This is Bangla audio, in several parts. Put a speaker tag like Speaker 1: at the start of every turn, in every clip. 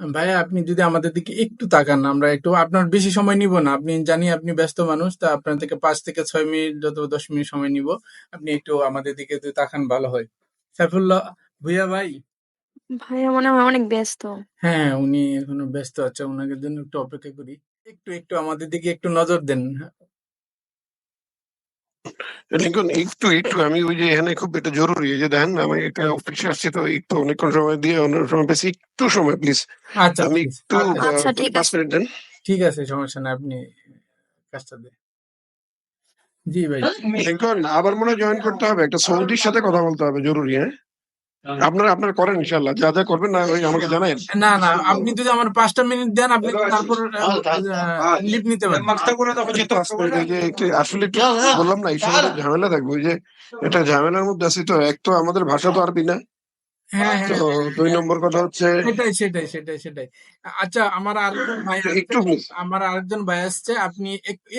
Speaker 1: ভাইয়া আপনি যদি আমাদের দিকে একটু তাকান, আমরা একটু আপনার বেশি সময় নিব না। আপনি জানি আপনি ব্যস্ত মানুষ, তা আপনার থেকে 5 থেকে 6 মিনিট যত 10 মিনিট সময় নিব। আপনি একটু আমাদের দিকে যদি তাকান ভালো হয়। সাইফুল্লাহ ভুইয়া ভাই।
Speaker 2: ভাইয়া মনে হয় অনেক ব্যস্ত।
Speaker 1: হ্যাঁ হ্যাঁ, উনি এখনো ব্যস্ত আছে, ওনাকে জন্য একটু অপেক্ষা করি। একটু একটু আমাদের দিকে একটু নজর দেন।
Speaker 3: লিঙ্কন, একটু একটু আমি ওই যে এখানে খুব এটা জরুরি, এই যে দেখেন আমি একটা অফিসে আসছি, তো একটু অনেকক্ষণ সময় দিয়ে অন্য সময় পেয়েছি, একটু সময় প্লিজ।
Speaker 1: আচ্ছা
Speaker 3: আমি
Speaker 1: প্লিজ।
Speaker 3: একটু
Speaker 1: আচ্ছা
Speaker 2: আচ্ছা ঠিক
Speaker 3: 5
Speaker 2: আছে।
Speaker 3: মিনিট দেন।
Speaker 1: ঠিক আছে, সমস্যা নেই, আপনি কাজটা দেন। জি ভাই।
Speaker 3: লিঙ্কন, আবার মনে হয় জয়েন করতে হবে, একটা সৌদির সাথে কথা বলতে হবে, জরুরি। হ্যাঁ, আপনারা আপনারা করেন ইনশাল্লাহ, যা যা করবেন না ওই আমাকে জানাই।
Speaker 1: না না, আপনি যদি আমার 5টা মিনিট দেন, আপনি তারপর লিভ নিতে পারেন।
Speaker 3: আসলে একটু বললাম না, এই সময় ঝামেলা থাকবে, ওই যে এটা ঝামেলার মধ্যে আছি, তো এক তো আমাদের ভাষা তো আরবি না,
Speaker 1: হ্যাঁ
Speaker 3: তো
Speaker 1: হ্যাঁ,
Speaker 3: 2 নম্বর কথা হচ্ছে
Speaker 1: সেটাই। আচ্ছা,
Speaker 3: একটু please।
Speaker 1: আমার আরেকজন ভাই আসছে। আপনি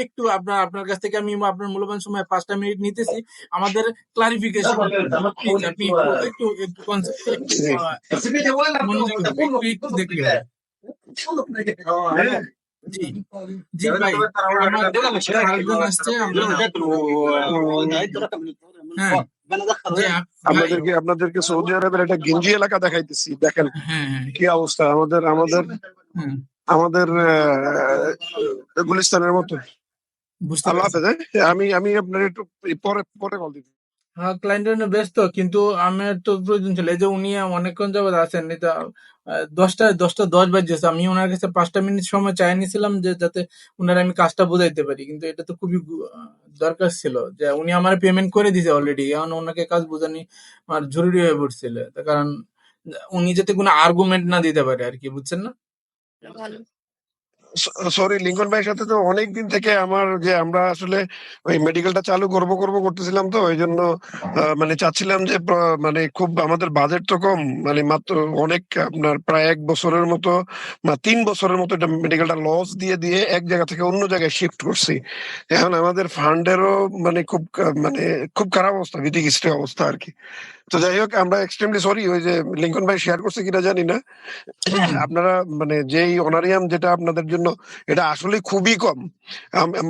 Speaker 1: একটু আপনার আপনার কাছ থেকে আমি আপনার মূল্যবান সময় 5টা মিনিট নিতেছি। আমাদের ক্লারিফিকেশন প্লিজ, আপনি একটু একটু একটু একটু মনোযোগী হবে, একটু একটু দেখলে হবে। জি জি ভাই, আমার সাথে আরেকজন আসছে। আমরা হ্যাঁ, যে ভাই।
Speaker 3: আপনাদেরকে আপনাদেরকে সৌদি আরবের একটা গেঞ্জি এলাকা দেখাইতেছি, দেখেন
Speaker 1: হ্যাঁ হ্যাঁ
Speaker 3: কি অবস্থা। আমাদের আমাদের
Speaker 1: হ্যাঁ,
Speaker 3: আমাদের গুলিস্তানের মতো।
Speaker 1: বুঝতে
Speaker 3: আল্লাহ
Speaker 1: পারছি।
Speaker 3: হাফেজ। হ্যাঁ? আমি আমি আপনার একটু পরে পরে কল দিচ্ছি।
Speaker 1: হ্যাঁ, ক্লায়েন্টের জন্য ব্যস্ত, কিন্তু আমার তো প্রয়োজন ছিল। এই যে উনি অনেকক্ষণ যাবত আছেন, এটা 10টা 10 বাজছে। আমি ওনার কাছে 5টা মিনিট সময় চাই নিয়েছিলাম, যে যাতে ওনার আমি কাজটা বোঝাইতে পারি। কিন্তু এটা তো খুবই দরকার ছিল, যে উনি আমার পেমেন্ট করে দিয়েছে অলরেডি, এখন ওনাকে কাজ বোঝানি আমার জরুরি হয়ে পড়ছিল। তার কারণ উনি যাতে কোনো আর্গুমেন্ট না দিতে পারে আর কি, বুঝছেন না?
Speaker 2: ভালো।
Speaker 3: সরি, লিঙ্কন ভাইয়ের সাথে তো অনেকদিন থেকে আমার, যে আমরা আসলে ওই মেডিকেলটা চালু করব করব করতেছিলাম, তো এই জন্য মানে চাচ্ছিলাম যে মানে খুব আমাদের বাজেট তো কম, মানে মাত্র অনেক আপনার প্রায় 1 বছরের মতো বা 3 বছরের মতো এটা মেডিকেলটা লস দিয়ে দিয়ে এক জায়গা থেকে অন্য জায়গায় শিফট করছি। এখন আমাদের ফান্ডেরও মানে খুব মানে খুব খারাপ অবস্থা, ভীতিকিস্ট অবস্থা আর কি। তো যাই হোক, আমরা এক্সট্রিমলি সরি। ওই যে লিঙ্কন ভাই শেয়ার করছে কিনা জানি না,
Speaker 1: হুম।
Speaker 3: আপনারা মানে যেই অনারিয়াম যেটা আপনাদের জন্য, এটা আসলে খুবই কম।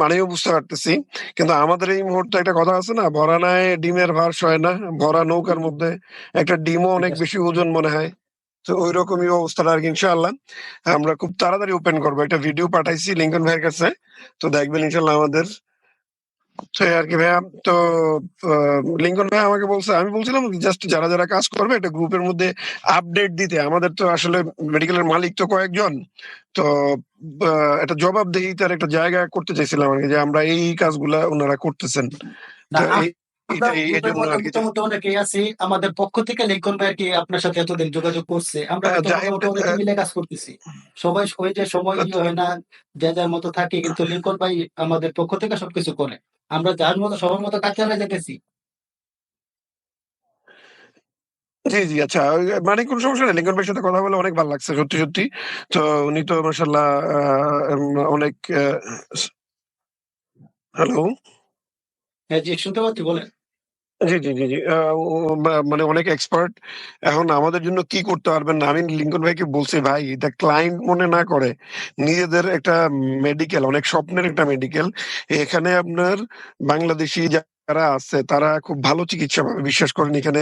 Speaker 3: মানেও বুঝতে পারতেছি, কিন্তু আমাদের এই মুহূর্তে একটা কথা আছে না, ভরা নাই ডিমের ভার সয় না, ভরা নৌকার মধ্যে একটা ডিমও অনেক বেশি ওজন মনে হয়। তো ওই রকমই অবস্থাটা আর কি। ইনশাআল্লাহ আমরা খুব তাড়াতাড়ি ওপেন করবো, একটা ভিডিও পাঠাইছি লিঙ্কন ভাইয়ের কাছে, তো দেখবেন ইনশাআল্লাহ আমাদের। তো এই আর কি ভাইয়া। তো লিঙ্কন ভাই আমাকে বলছে, আমি বলছিলাম জাস্ট যারা যারা কাজ করবে একটা গ্রুপের মধ্যে আপডেট দিতে। আমাদের তো আসলে মেডিকেলের মালিক তো কয়েকজন, তো একটা জবাবদিহিতার একটা জায়গা করতে চাইছিলাম আর কি, যে আমরা এই কাজগুলা ওনারা করতেছেন।
Speaker 4: না
Speaker 3: তো
Speaker 4: আমরা
Speaker 3: এই
Speaker 4: গ্রুপের
Speaker 3: জন্য
Speaker 4: মধ্যে
Speaker 3: আর কি।
Speaker 4: মোটামুটি অনেকেই আছি। আমাদের পক্ষ থেকে লিঙ্কন ভাই আর কি আপনার সাথে এতদিন যোগাযোগ করছে, আমরা কিন্তু
Speaker 3: জাহিদ
Speaker 4: মোটামুটি অনেকে মিলে কাজ করতেছি। সবাই ওই যে সময় হয় না, যে যার মতো থাকে, কিন্তু লিঙ্কন ভাই আমাদের পক্ষ থেকে সবকিছু করে। আমরা যার মতো সবার মতো কাজ চালিয়ে যেতেছি।
Speaker 3: জি জি, আচ্ছা, মানে কোন সমস্যা নেই। লিঙ্কন ভাইয়ের সাথে কথা বলে অনেক ভালো লাগছে, সত্যি সত্যি। তো উনি তো মাসাল্লাহ অনেক হ্যালো।
Speaker 4: হ্যাঁ জি, শুনতে পাচ্ছি, বলেন।
Speaker 3: জি, জি, জি, জি। মানে অনেক এক্সপার্ট। এখন আমাদের জন্য কি করতে পারবেন না, আমি লিঙ্কন ভাইকে বলছি, ভাই এটা ক্লায়েন্ট মনে না করে নিজেদের একটা মেডিকেল, অনেক স্বপ্নের একটা মেডিকেল। এখানে আপনার বাংলাদেশী যারা আছে তারা খুব ভালো চিকিৎসা পাবে, বিশ্বাস করেন। এখানে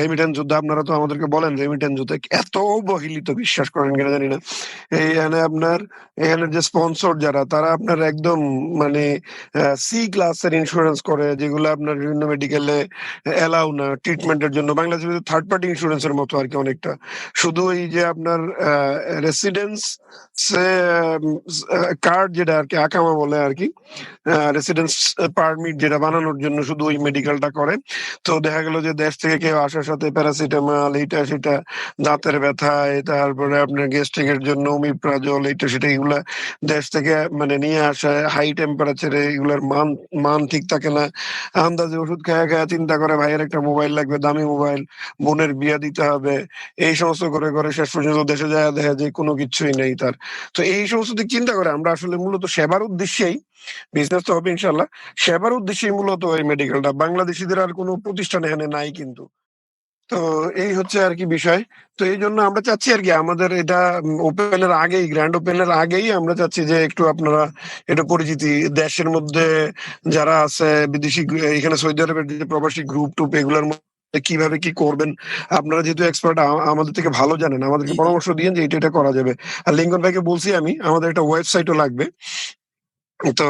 Speaker 3: রেমিটেন্স যোদ্ধা, আপনারা তো আমাদেরকে বলেন রেমিটেন্স যোদ্ধা এত অবহেলিত, বিশ্বাস করেন কিনা জানি না। এখানে আপনার, এখানে যে স্পন্সর যারা, তারা আপনার একদম মানে সি ক্লাসের ইন্স্যুরেন্স করে, যেগুলো আপনার বিভিন্ন মেডিকেলে এলাও না ট্রিটমেন্টের জন্য। বাংলাদেশের থার্ড পার্টি ইন্স্যুরেন্সের মতো আর কি অনেকটা। শুধু এই যে আপনার রেসিডেন্স কার্ড, যেটা আর কি আকামা বলে আর কি, রেসিডেন্স পারমিট যেটা বানানোর জন্য শুধু ওই মেডিকেলটা করে। তো দেখা গেল যে দেশ থেকে কেউ আসার সাথে প্যারাসিটামল, এইটা সেটা, দাঁতের ব্যথায়, তারপরে আপনার গ্যাস্ট্রিক এর জন্য ওমিপ্রাজল, এইটা সেটা, এগুলা দেশ থেকে মানে নিয়ে আসা হাই টেম্পারেচারে, এগুলার মান মান ঠিক থাকে না। আন্দাজে ওষুধ খায়া খায়া চিন্তা করে ভাইয়ের একটা মোবাইল লাগবে, দামি মোবাইল, বোনের বিয়া দিতে হবে, এই সমস্ত করে করে শেষ পর্যন্ত দেশে যায় দেখা যায় কোনো কিছুই নেই তার। তো এই সমস্ত দিক চিন্তা করে আমরা আসলে মূলত সেবার উদ্দেশ্যেই, বিজনেস তো হবে ইনশাল্লাহ, সেবার উদ্দেশ্যেই মূলত এই মেডিকেলটা। বাংলাদেশিদের আর কোনো প্রতিষ্ঠান এখানে নাই কিন্তু। তো এই হচ্ছে আর কি বিষয়। তো এই জন্য আমরা চাচ্ছি আর কি আমাদের এটা ওপেনের আগেই, গ্র্যান্ড ওপেনের আগেই আমরা চাচ্ছি যে একটু আপনারা এটা পরিচিতি দেশের মধ্যে যারা আছে বিদেশি এখানে সৌদি আরবের যে প্রবাসী গ্রুপ টুপ এগুলোর মধ্যে কিভাবে কি করবেন, আপনারা যেহেতু এক্সপার্ট আমাদের থেকে ভালো জানেন, আমাদেরকে
Speaker 1: জি জি
Speaker 3: পরামর্শ দিয়েন যে এটা এটা করা যাবে। আর লিঙ্কন ভাইকে বলছি আমি আমাদের একটা ওয়েবসাইটও লাগবে। তো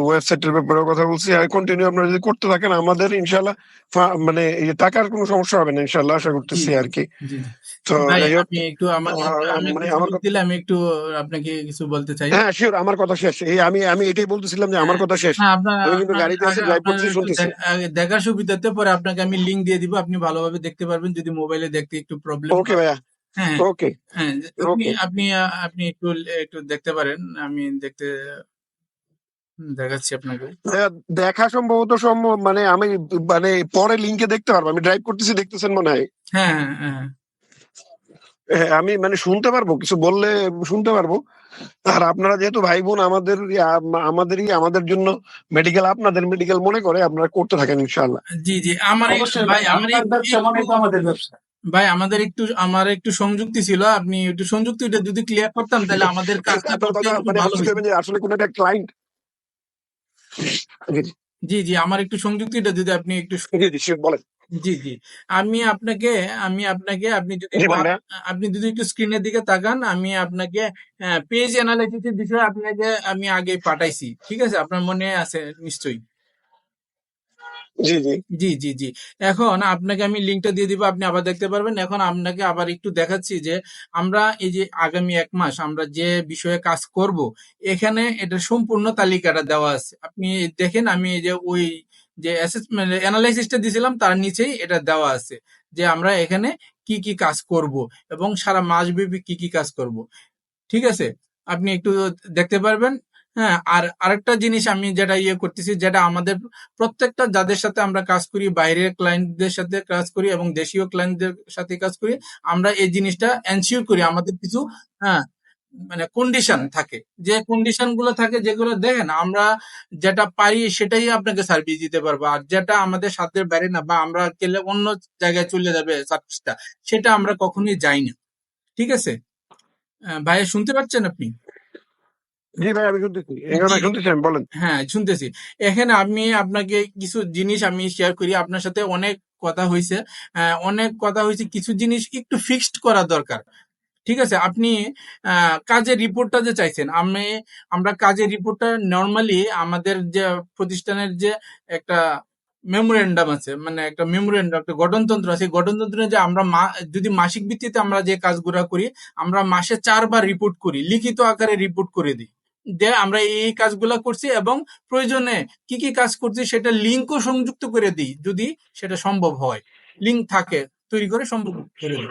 Speaker 3: ওয়েবসাইটের ব্যাপারে কথা বলছি, আর কন্টিনিউ আপনারা যদি করতে থাকেন আমাদের ইনশাল্লাহ মানে এই টাকার কোনো সমস্যা হবে না ইনশাল্লাহ, আশা
Speaker 1: জি
Speaker 3: করতেছি
Speaker 1: জি
Speaker 3: আর কি।
Speaker 1: জি জি
Speaker 3: তো
Speaker 1: ভাই,
Speaker 3: যাই হোক,
Speaker 1: আমি একটু আমি একটু
Speaker 3: মানে আমার
Speaker 1: সুযোগ
Speaker 3: কথা,
Speaker 1: দিলে আমি একটু আপনাকে কিছু বলতে চাই।
Speaker 3: হ্যাঁ শিওর, আমার কথা শেষ। এই আমি এটাই বলতেছিলাম যে আমার
Speaker 1: হ্যাঁ,
Speaker 3: কথা শেষ।
Speaker 1: হ্যাঁ, আপনার
Speaker 3: আমি কিন্তু
Speaker 1: আপনার
Speaker 3: গাড়িতে আছি,
Speaker 1: আগে
Speaker 3: ড্রাইভ
Speaker 1: আপনার
Speaker 3: করতেছি,
Speaker 1: একটু
Speaker 3: শুনতেছি।
Speaker 1: আগে দেখার সুবিধাতে পরে আপনাকে আমি লিংক দিয়ে দিব, আপনি ভালোভাবে দেখতে পারবেন যদি মোবাইলে দেখতে একটু প্রবলেম
Speaker 3: ওকে
Speaker 1: হয়।
Speaker 3: ভাইয়া,
Speaker 1: হ্যাঁ
Speaker 3: ওকে
Speaker 1: হ্যাঁ, আপনি
Speaker 3: ওকে।
Speaker 1: আপনি আপনি একটু একটু দেখতে পারেন, আমি দেখতে দেখাচ্ছি আপনাকে।
Speaker 3: দেখা সম্ভবত সম্ভব মানে আমি মানে পরে লিঙ্কে দেখতে পারবো, আমি ড্রাইভ করতেছি, দেখতেছেন মনে হয়।
Speaker 1: হ্যাঁ হ্যাঁ হ্যাঁ
Speaker 3: হ্যাঁ, আমি মানে শুনতে পারবো, কিছু বললে শুনতে পারবো। আর আপনারা যেহেতু ভাই বোন আমাদের আমাদের জন্য মেডিকেল, আপনাদের মেডিকেল মনে করে আপনারা করতে থাকেন ইনশাআল্লাহ।
Speaker 1: জি জি আমার
Speaker 4: অবশ্যই
Speaker 1: ভাই
Speaker 4: ভাই,
Speaker 1: আমার
Speaker 4: আপনার ব্যবসা
Speaker 1: একটু
Speaker 4: মানে তো আমাদের ব্যবসা।
Speaker 1: ভাই আমার একটু সংযুক্তি ছিল, আপনি একটু সংযুক্তিটা যদি ক্লিয়ার করতাম তাহলে আমাদের কাজটা
Speaker 3: আপনার
Speaker 1: করতে
Speaker 3: কথা
Speaker 1: একটু
Speaker 3: মানে
Speaker 1: ভালো
Speaker 3: বুঝতে
Speaker 1: হইতো।
Speaker 3: পারবেন যে আসলে কোন একটা ক্লায়েন্ট। জি
Speaker 1: জি জি আমার একটু সংযুক্তিটা যদি আপনি একটু
Speaker 3: জি জি sure, বলেন।
Speaker 1: জি জি আমি আপনাকে আপনি যদি
Speaker 3: জি বলেন ভাইয়া।
Speaker 1: আপনি যদি একটু স্ক্রিনের দিকে তাকান, আমি আপনাকে পেজ অ্যানালাইসিসের বিষয়ে আপনাকে আমি আগে পাঠাইছি, ঠিক আছে? আপনার মনে আছে নিশ্চয়ই।
Speaker 3: জি জি
Speaker 1: জি জি জি এখন আপনাকে আমি লিঙ্কটা দিয়ে দিব, আপনি আবার দেখতে পারবেন। এখন আপনাকে আবার একটু দেখাচ্ছি যে আমরা এই যে আগামী 1 মাস আমরা যে বিষয়ে কাজ করব, এখানে এটা সম্পূর্ণ তালিকাটা দেওয়া আছে। আপনি দেখেন, আমি এই যে ওই যে অ্যাসেসমেন্ট অ্যানালাইসিসটা দিয়েছিলাম তার নিচেই এটা দেওয়া আছে যে আমরা এখানে কি কি কাজ করব এবং সারা মাস ব্যাপী কি কি কাজ করব, ঠিক আছে? আপনি একটু দেখতে পারবেন। হ্যাঁ, আর আরেকটা জিনিস আমি যেটা করতেছি, যেটা আমাদের প্রত্যেকটা যাদের সাথে আমরা কাজ করি, বাইরের ক্লায়েন্টদের সাথে কাজ করি এবং দেশীয় ক্লায়েন্টদের সাথে কাজ করি, আমরা এই জিনিসটা এনশিওর করি আমাদের কিছু, হ্যাঁ, মানে কন্ডিশন থাকে, যে কন্ডিশন গুলো থাকে যেগুলো দেখেন আমরা যেটা পারি সেটাই আপনাকে সার্ভিস দিতে পারবো, আর যেটা আমাদের সাধ্যের বাইরে না বা আমরা গেলে অন্য জায়গায় চলে যাবে সার্ভিসটা, সেটা আমরা কখনোই যাই না, ঠিক আছে? ভাইয়া শুনতে পাচ্ছেন আপনি?
Speaker 3: জি ভাই, আমি শুনতেছি, এখানে
Speaker 1: জি,
Speaker 3: শুনতেছি, আমি বলেন।
Speaker 1: হ্যাঁ শুনতেছি। এখানে আমি আপনাকে কিছু জিনিস আমি শেয়ার করি, আপনার সাথে অনেক কথা হয়েছে, কিছু জিনিস একটু ফিক্সড করা দরকার, ঠিক আছে? আপনি কাজের রিপোর্টটা যে চাইছেন, আমরা কাজের রিপোর্টটা নরমালি আমাদের যে প্রতিষ্ঠানের যে একটা মেমোরেন্ডাম আছে, মানে একটা মেমোরেন্ডাম, একটা গঠনতন্ত্র আছে, এই গঠনতন্ত্রে যে আমরা যদি মাসিক ভিত্তিতে আমরা যে কাজগুলা করি, আমরা মাসে 4 বার রিপোর্ট করি, লিখিত আকারে রিপোর্ট করে দিই যে আমরা এই কাজগুলা করছি এবং প্রয়োজনে কি কি কাজ করছি সেটা লিঙ্কও সংযুক্ত করে দিই যদি সেটা সম্ভব হয়, লিঙ্ক থাকে তৈরি করে সম্ভব করে দিই।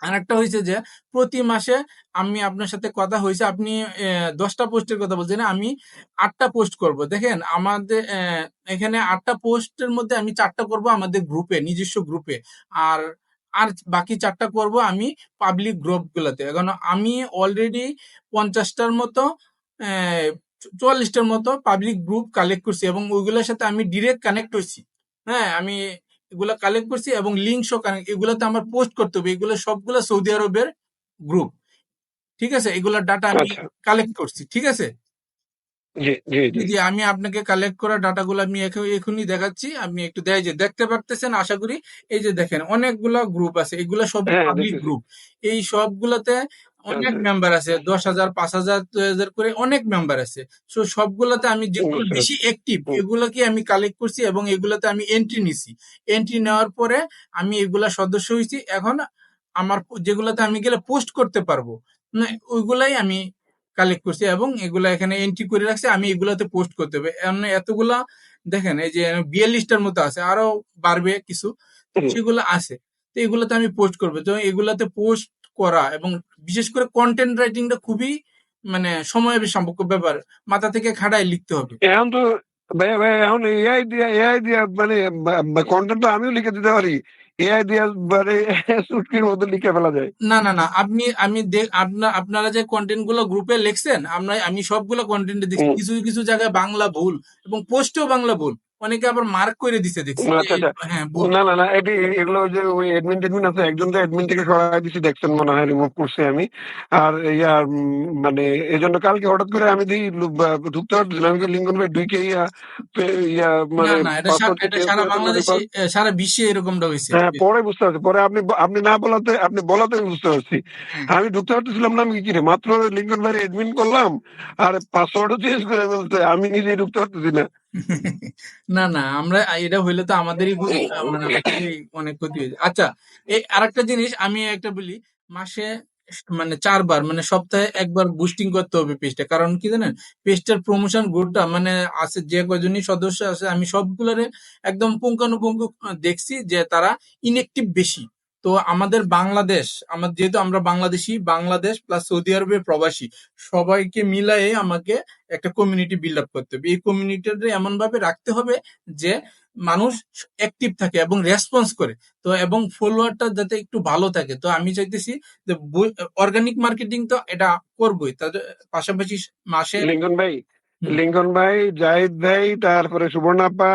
Speaker 1: আরেকটা হয়েছে যে প্রতি মাসে আমি আপনার সাথে কথা হয়েছে, আপনি 10টা পোস্টের কথা বলছেন, আমি 8টা পোস্ট করব। দেখেন আমাদের এখানে 8টা পোস্টের মধ্যে আমি 4টা করব আমাদের গ্রুপে, নিজস্ব গ্রুপে, আর আর বাকি 4টা করব আমি পাবলিক গ্রুপ গুলাতে। এখন আমি অলরেডি 50টার মতো, 44টার মতো পাবলিক গ্রুপ কালেক্ট করছি এবং ওইগুলোর সাথে আমি ডিরেক্ট কানেক্ট হয়েছি। হ্যাঁ, আমি এগুলা কালেক্ট করছি এবং লিঙ্ক সহ কানেক্ট, এগুলাতে আমার পোস্ট করতে হবে, এগুলো সবগুলো সৌদি আরবের গ্রুপ, ঠিক আছে? এগুলার ডাটা আমি
Speaker 3: আচ্ছা,
Speaker 1: কালেক্ট করছি, ঠিক আছে?
Speaker 3: জি জি
Speaker 1: জি
Speaker 3: জি
Speaker 1: জি আমি আপনাকে কালেক্ট করা ডাটাগুলো আমি এখনই দেখাচ্ছি, আপনি একটু যে দেখতে পারতেছেন আশা করি। এই যে দেখেন অনেকগুলা গ্রুপ আছে, এগুলা সবই
Speaker 3: হ্যাঁ
Speaker 1: পাবলিক
Speaker 3: দেখতেছি।
Speaker 1: গ্রুপ। এই সবগুলাতে অনেক
Speaker 3: আচ্ছা,
Speaker 1: মেম্বার আছে, 10,000 5,000 2,000 করে অনেক মেম্বার আছে। সো সবগুলাতে আমি যেগুলো
Speaker 3: বুঝতে
Speaker 1: বেশি
Speaker 3: পারছি।
Speaker 1: অ্যাক্টিভ
Speaker 3: হুম,
Speaker 1: এগুলাকে আমি কালেক্ট করছি এবং এগুলাতে আমি এন্ট্রি নিছি। এন্ট্রি নেওয়ার পরে আমি এগুলা সদস্য হয়েছি। এখন আমার যেগুলাতে আমি গেলে পোস্ট করতে পারবো, ওইগুলাই আমি কালেক্ট করছি এবং এগুলা এখানে এন্ট্রি করে রাখছি, আমি এগুলাতে পোস্ট করতে হবে। এতগুলা দেখেন, এই যে 42টার মতো আছে, আরো বাড়বে কিছু,
Speaker 3: হুম।
Speaker 1: সেগুলো আছে। তো এগুলাতে আমি পোস্ট করবো, তো এগুলাতে পোস্ট করা এবং বিশেষ করে কন্টেন্ট রাইটিংটা খুবই মানে সময়ের সাপেক্ষ ব্যাপার, মাথা থেকে খাড়ায় লিখতে হবে।
Speaker 3: এখন তো ভাইয়া ভাইয়া এখন এআই দিয়া মানে কন্টেন্ট তো আমিও লিখে দিতে পারি। এআই দিয়া মানে চুটকির মধ্যে লিখে ফেলা যায়।
Speaker 1: না না না আপনি আমি আপনারা যে কন্টেন্ট গুলো গ্রুপে লিখছেন, আমি সবগুলো কন্টেন্টে দেখছি,
Speaker 3: হুম,
Speaker 1: কিছু কিছু জায়গায় বাংলা ভুল এবং পোস্টেও বাংলা ভুল, অনেকে আবার মার্ক করে দিছে দেখছি যে
Speaker 3: আচ্ছা, আচ্ছা।
Speaker 1: হ্যাঁ ভুল।
Speaker 3: না, না, না, এগুলো ওই যে ওই অ্যাডমিন আছে, একজন তো অ্যাডমিন থেকে সরায় দিছি দেখছেন মনে হয়, রিমুভ করছি আমি। আর মানে এজন্য কালকে হঠাৎ করে আমি দেখি ঢুকতে পারতেছিলাম, আমি লিঙ্কন ভাই ঢুকে ইয়া
Speaker 1: না
Speaker 3: মানে
Speaker 1: না,
Speaker 3: পাসওয়ার্ড
Speaker 1: এটা
Speaker 3: চেঞ্জ
Speaker 1: সারা
Speaker 3: করে দিলেন
Speaker 1: বাংলাদেশে
Speaker 3: এরপর।
Speaker 1: সারা বিশ্বে এরকমটা হয়েছে।
Speaker 3: হ্যাঁ, পরে বুঝতে পারছি, পরে আপনি না বলাতে, আপনি বলাতে আমি বুঝতে পারছি।
Speaker 1: হ্যাঁ
Speaker 3: আমি ঢুকতে পারতেছিলাম না, আমি কি রে মাত্র লিঙ্কন ভাই এডমিন করলাম আর পাসওয়ার্ডও চেঞ্জ করে বলতে আমি নিজেই ঢুকতে পারতেছি না।
Speaker 1: না না, আমরা এটা হইলে তো আমাদেরই মানে আমাদেরই অনেক ক্ষতি হয়েছে। আচ্ছা, এই আরেকটা জিনিস আমি একটা বলি, মাসে মানে 4 বার মানে সপ্তাহে একবার বুস্টিং করতে হবে পেজটা। কারণ কি জানেন, পেজটার প্রমোশন গ্রুপটা মানে আছে যে কয়জনই সদস্য আছে, আমি সবগুলোরে একদম পুঙ্খানুপুঙ্খ দেখছি যে তারা ইনএক্টিভ বেশি। তো আমাদের বাংলাদেশ, যেহেতু আমরা বাংলাদেশি, বাংলাদেশ প্লাস সৌদি আরবের প্রবাসী, সবাইকে মিলায়ে আমাকে একটা কমিউনিটি বিল্ড আপ করতে হবে। এই কমিউনিটিটা এমন ভাবে রাখতে হবে যে মানুষ অ্যাক্টিভ থাকে এবং রেসপন্স করে, তো এবং ফলোয়ারটা যাতে একটু ভালো থাকে। তো আমি চাইতেছি যে অর্গানিক মার্কেটিং তো এটা করবোই, তার পাশাপাশি মাসে
Speaker 3: লিঙ্কন ভাই,
Speaker 1: হুম,
Speaker 3: লিঙ্কন ভাই, জাহিদ ভাই, তারপরে সুবর্ণাপা,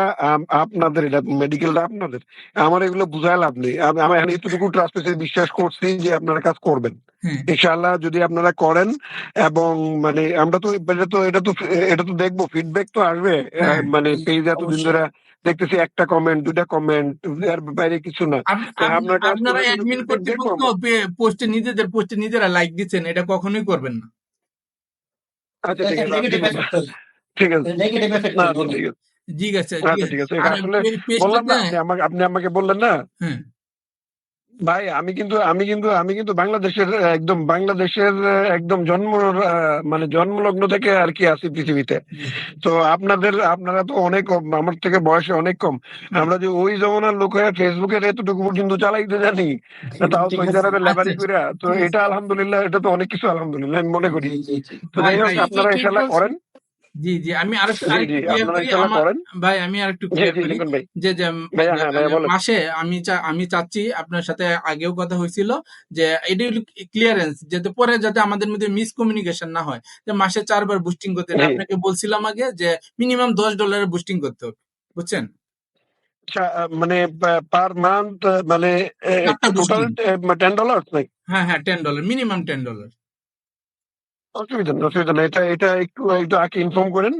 Speaker 3: আপনাদের এটা মেডিকেলটা আপনাদের, আমার এগুলো বুঝায় লাভ নেই। আমি এখন এতটুকু ট্রাস্ট বিশ্বাস করছি যে আপনারা কাজ করবেন
Speaker 1: হ্যাঁ
Speaker 3: ইনশাআল্লাহ। যদি আপনারা করেন এবং মানে আমরা তো এটা তো দেখবো, ফিডব্যাক তো আসবে।
Speaker 1: হ্যাঁ
Speaker 3: মানে পেজ এতদিন
Speaker 4: অবশ্যই।
Speaker 3: ধরে দেখতেছি একটা কমেন্ট, দুইটা কমেন্ট, এর বাইরে কিছু না। তো আপনার কাজ
Speaker 1: আপনারা
Speaker 3: করবেন কিন্তু
Speaker 1: অ্যাডমিন
Speaker 3: ফিডব্যাক দেখবো
Speaker 1: কর্তৃপক্ষ
Speaker 3: আমরা।
Speaker 1: পোস্টে নিজেরা লাইক দিচ্ছেন, এটা কখনোই করবেন না।
Speaker 3: আচ্ছা, ঠিক
Speaker 4: এটা
Speaker 3: আছে,
Speaker 4: নেগেটিভ এফেক্ট তৈরি,
Speaker 3: ঠিক আছে,
Speaker 4: নেগেটিভ এফেক্ট
Speaker 3: আচ্ছা,
Speaker 4: তৈরি।
Speaker 3: ঠিক আছে,
Speaker 1: ঠিক আছে,
Speaker 3: আচ্ছা, ঠিক আছে।
Speaker 1: আর
Speaker 3: আসলে বললাম
Speaker 1: পেজটাতে
Speaker 3: না, আপনি আমাকে বললেন না
Speaker 1: হ্যাঁ
Speaker 3: ভাই, আমি কিন্তু বাংলাদেশের একদম মানে জন্মলগ্ন থেকে আর কি আছি পৃথিবীতে।
Speaker 1: জি
Speaker 3: তো আপনারা তো অনেক কম, আমার থেকে বয়সে অনেক কম।
Speaker 1: হুম,
Speaker 3: আমরা যে ওই জমানার লোক হয়ে ফেসবুকের এতটুকু পর্যন্ত চালাইতে জানি, তাও
Speaker 4: ঠিক
Speaker 3: সৌদি
Speaker 4: আছে।
Speaker 3: আরবে
Speaker 1: আচ্ছা
Speaker 3: লেবারি কইরা, তো
Speaker 1: ঠিক আছে।
Speaker 3: এটা আলহামদুলিল্লাহ, এটা তো অনেক কিছু আলহামদুলিল্লাহ আমি মনে করি।
Speaker 4: জি, জি, জি।
Speaker 3: তো
Speaker 1: ভাই
Speaker 3: যাই হোক,
Speaker 1: ভাই
Speaker 3: আপনারা
Speaker 2: ঠিক
Speaker 3: ইনশাল্লাহ
Speaker 2: বলছেন।
Speaker 3: করেন।
Speaker 1: জি জি, আমি
Speaker 3: জি, জি,
Speaker 1: আরেকটু ক্লিয়ার
Speaker 3: আপনারা
Speaker 1: করি
Speaker 3: ইনশাল্লাহ
Speaker 1: আমার।
Speaker 3: করেন।
Speaker 1: ভাই আমি আরেকটু
Speaker 3: জি,
Speaker 1: ক্লিয়ার
Speaker 3: জি,
Speaker 1: করি
Speaker 3: লিখুন ভাই।
Speaker 1: যে যে
Speaker 3: ভাইয়া, হ্যাঁ ভাইয়া, বলেন।
Speaker 1: মাসে আমি চাচ্ছি, আপনার সাথে আগেও কথা হয়েছিল যে এটা হলো ক্লিয়ারেন্স, যাতে পরে যাতে আমাদের মধ্যে মিসকমিউনিকেশন না হয়, যে মাসে 4 বার বুস্টিং করতে হবে।
Speaker 3: জি।
Speaker 1: আপনাকে বলছিলাম আগে যে মিনিমাম $10 বুস্টিং করতে হবে, বুঝছেন?
Speaker 3: আচ্ছা, মানে পার মান্থ, মানে
Speaker 1: 4টা
Speaker 3: টোটাল
Speaker 1: বুস্টিং।
Speaker 3: $10 নাকি?
Speaker 1: হ্যাঁ হ্যাঁ, $10, মিনিমাম $10।
Speaker 3: অসুবিধা নেই। এটা একটু একটু আগে ইনফর্ম করেন।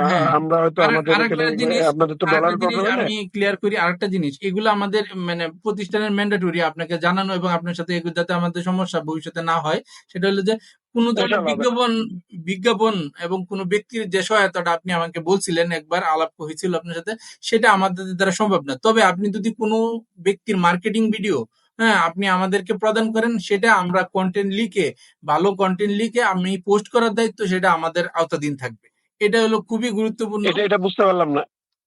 Speaker 1: হ্যাঁ,
Speaker 3: আমরা হয়তো আমাদের এখানে, আপনাদের তো ডলার প্রবলেম হলে।
Speaker 1: আমি ক্লিয়ার করি আরেকটা জিনিস, এগুলো আমাদের মানে প্রতিষ্ঠানের ম্যান্ডেটরি আপনাকে জানানো, এবং আপনার সাথে এগুলো যাতে আমাদের সমস্যা ভবিষ্যতে না হয়, সেটা হলো যে কোনো ধরনের
Speaker 3: ইনশাআল্লাহ হবে।
Speaker 1: বিজ্ঞাপন এবং কোনো ব্যক্তির যে সহায়তাটা আপনি আমাকে বলছিলেন, একবার আলাপ হয়েছিল আপনার সাথে, সেটা আমাদের দ্বারা সম্ভব না। তবে আপনি যদি কোনো ব্যক্তির মার্কেটিং ভিডিও, হ্যাঁ, আপনি আমাদেরকে প্রদান করেন, সেটা আমরা কন্টেন্ট লিখে, ভালো কন্টেন্ট লিখে আমি পোস্ট করার দায়িত্ব সেটা আমাদের আওতাধীন থাকবে। এটা হলো খুবই গুরুত্বপূর্ণ।
Speaker 3: এটা বুঝতে পারলাম না।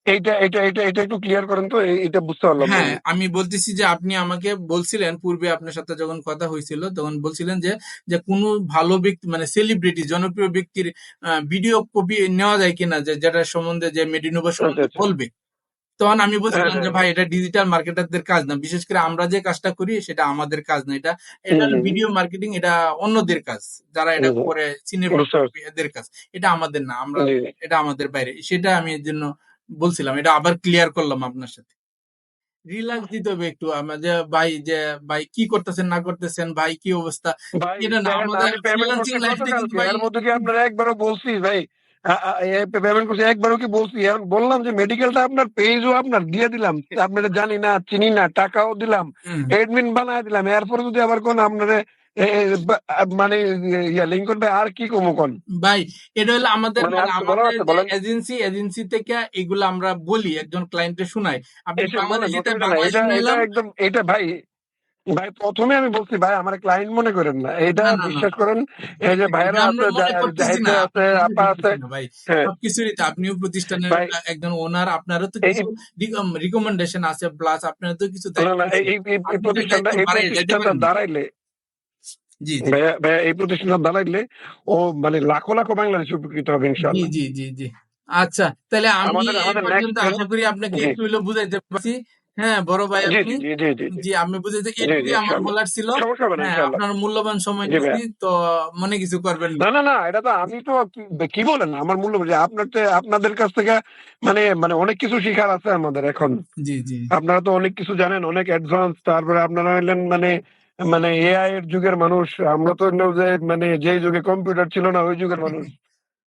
Speaker 3: এটা একটু ক্লিয়ার করেন তো, এটা বুঝতে পারলাম না
Speaker 1: হ্যাঁ,
Speaker 3: আমি।
Speaker 1: আমি বলতেছি যে আপনি আমাকে বলছিলেন পূর্বে, আপনার সাথে যখন কথা হয়েছিল তখন বলছিলেন যে যে কোনো ভালো ব্যক্তি মানে সেলিব্রিটি, জনপ্রিয় ব্যক্তির ভিডিও কপি নেওয়া যায় কিনা, যে যেটার সম্বন্ধে, যে মেডিনোভা
Speaker 3: আচ্ছা,
Speaker 1: সম্বন্ধে
Speaker 3: আচ্ছা।
Speaker 1: বলবে। তখন আমি
Speaker 3: হ্যাঁ,
Speaker 1: বলছিলাম যে
Speaker 3: হ্যাঁ,
Speaker 1: ভাই
Speaker 3: হ্যাঁ।
Speaker 1: এটা ডিজিটাল মার্কেটারদের কাজ না, বিশেষ করে আমরা যে কাজটা করি সেটা আমাদের কাজ না। এটা এটা
Speaker 3: হুম,
Speaker 1: হলো
Speaker 3: হুম,
Speaker 1: ভিডিও মার্কেটিং, এটা অন্যদের কাজ, যারা এটা
Speaker 3: হুম, হুম।
Speaker 1: করে
Speaker 3: বুঝতে
Speaker 1: সিনেপ্রোগ্রাফি
Speaker 3: পারছি।
Speaker 1: এদের কাজ। এটা আমাদের না, আমরা
Speaker 3: জি, জি।
Speaker 1: এটা আমাদের বাইরে। সেটা আমি এর জন্য বলছিলাম, এটা আবার ক্লিয়ার করলাম আপনার সাথে। রিল্যাক্স দিতে হবে একটু, আমরা যে ভাই কি করতেছেন না করতেছেন, ভাই কি অবস্থা,
Speaker 3: ভাই
Speaker 1: এটা না,
Speaker 3: দেখেন,
Speaker 1: আমাদের
Speaker 3: আমি পেমেন্ট করছি
Speaker 1: ফ্রিল্যান্সিং লাইফটা কিন্তু
Speaker 3: গতকালকে,
Speaker 1: ভাই
Speaker 3: এর মধ্যে কি
Speaker 1: খুব।
Speaker 3: আপনারা একবারও বলছি ভাই? পেমেন্ট করছি একবারও কি বলছি? এখন বললাম যে মেডিকেলটা আপনার, পেজও আপনার দিয়ে দিলাম, আপনারা জানি না চিনি না, টাকাও দিলাম,
Speaker 1: হুম,
Speaker 3: এডমিন বানায় দিলাম, এরপরে যদি আবার কোন আপনারা মানে লিঙ্কন ভাই আর কি কমো কোন?
Speaker 1: ভাই এটা হলো আমাদের
Speaker 3: মানে
Speaker 1: মানে
Speaker 3: আর কি বলার
Speaker 1: আমাদের
Speaker 3: আছে
Speaker 1: যে
Speaker 3: বলেন?
Speaker 1: এজেন্সি থেকে এগুলো আমরা বলি, একজন ক্লায়েন্টে শোনাই। আপনি
Speaker 3: এসে বলেন,
Speaker 1: বাংলাদেশি তাই
Speaker 3: অসুবিধা নাই।
Speaker 1: বাংলাদেশি
Speaker 3: এটা
Speaker 1: নিলাম।
Speaker 3: একদম, এটা ভাই, ভাই প্রথমে আমি বলছি ভাই, আমার ক্লায়েন্ট মনে করেন না, এটা
Speaker 1: না না না,
Speaker 3: বিশ্বাস করেন। এই যে
Speaker 1: এটা
Speaker 3: ভাইরা
Speaker 1: আমরা
Speaker 3: আছে,
Speaker 1: মনে করতেছি
Speaker 3: জাহিদ
Speaker 1: না,
Speaker 3: ভাই আছে,
Speaker 1: আপনি মনে
Speaker 3: আপা আছে।
Speaker 1: করতেছি না ভাই।
Speaker 3: হ্যাঁ
Speaker 1: সবকিছুরই তো আপনিও প্রতিষ্ঠানের
Speaker 3: ভাই,
Speaker 1: একজন ওনার, আপনারও তো
Speaker 3: এই
Speaker 1: কিছু রিকমেন্ডেশন আছে, প্লাস আপনার তো কিছু
Speaker 3: না,
Speaker 1: দায়িত্ব
Speaker 3: না,
Speaker 1: আছে।
Speaker 3: এই
Speaker 1: আপনি তো
Speaker 3: প্রতিষ্ঠানটা,
Speaker 1: দায়িত্ব বাড়াই যাইতে পারেন না।
Speaker 3: দাঁড়াইলে,
Speaker 1: জি জি
Speaker 3: ভাইয়া এই প্রতিষ্ঠানটা দাঁড়াইলে ও মানে লাখো লাখো বাংলাদেশ উপকৃত হবে
Speaker 1: জি
Speaker 3: ইনশাল্লাহ।
Speaker 1: জি জি জি। আচ্ছা, তাহলে আমি
Speaker 3: আমাদের
Speaker 1: এই
Speaker 3: আমাদের
Speaker 1: পর্যন্ত
Speaker 3: নেক্সট,
Speaker 1: আশা করি আপনাকে
Speaker 3: জি,
Speaker 1: একটু হলেও বুঝাইতে পারছি। হ্যাঁ বড় ভাই
Speaker 3: জি,
Speaker 1: আপনি।
Speaker 3: জি, জি, জি, জি, জি।
Speaker 1: জি আমি বুঝেছি,
Speaker 3: জি, জি,
Speaker 1: এটুকুই আমার
Speaker 3: ইনশাআল্লাহ।
Speaker 1: বলার ছিল।
Speaker 3: সমস্যা হবে না
Speaker 1: হ্যাঁ
Speaker 3: ইনশাআল্লাহ।
Speaker 1: আপনার মূল্যবান সময়
Speaker 3: জি ভাইয়া।
Speaker 1: নিচ্ছি, তো মনে কিছু করবেন না।
Speaker 3: না, না, না, এটা তো আমি তো কি বলেন? আমার মূল্য যে আপনাদের কাছ থেকে মানে অনেক কিছু শিখার আছে আমাদের এখন।
Speaker 1: জি জি
Speaker 3: আপনারা তো অনেক কিছু জানেন, অনেক অ্যাডভান্স। তারপরে আপনারা হইলেন মানে এআই এর যুগের মানুষ। আমরা তো হইলো যে মানে যেই যুগে কম্পিউটার ছিল না ওই যুগের মানুষ।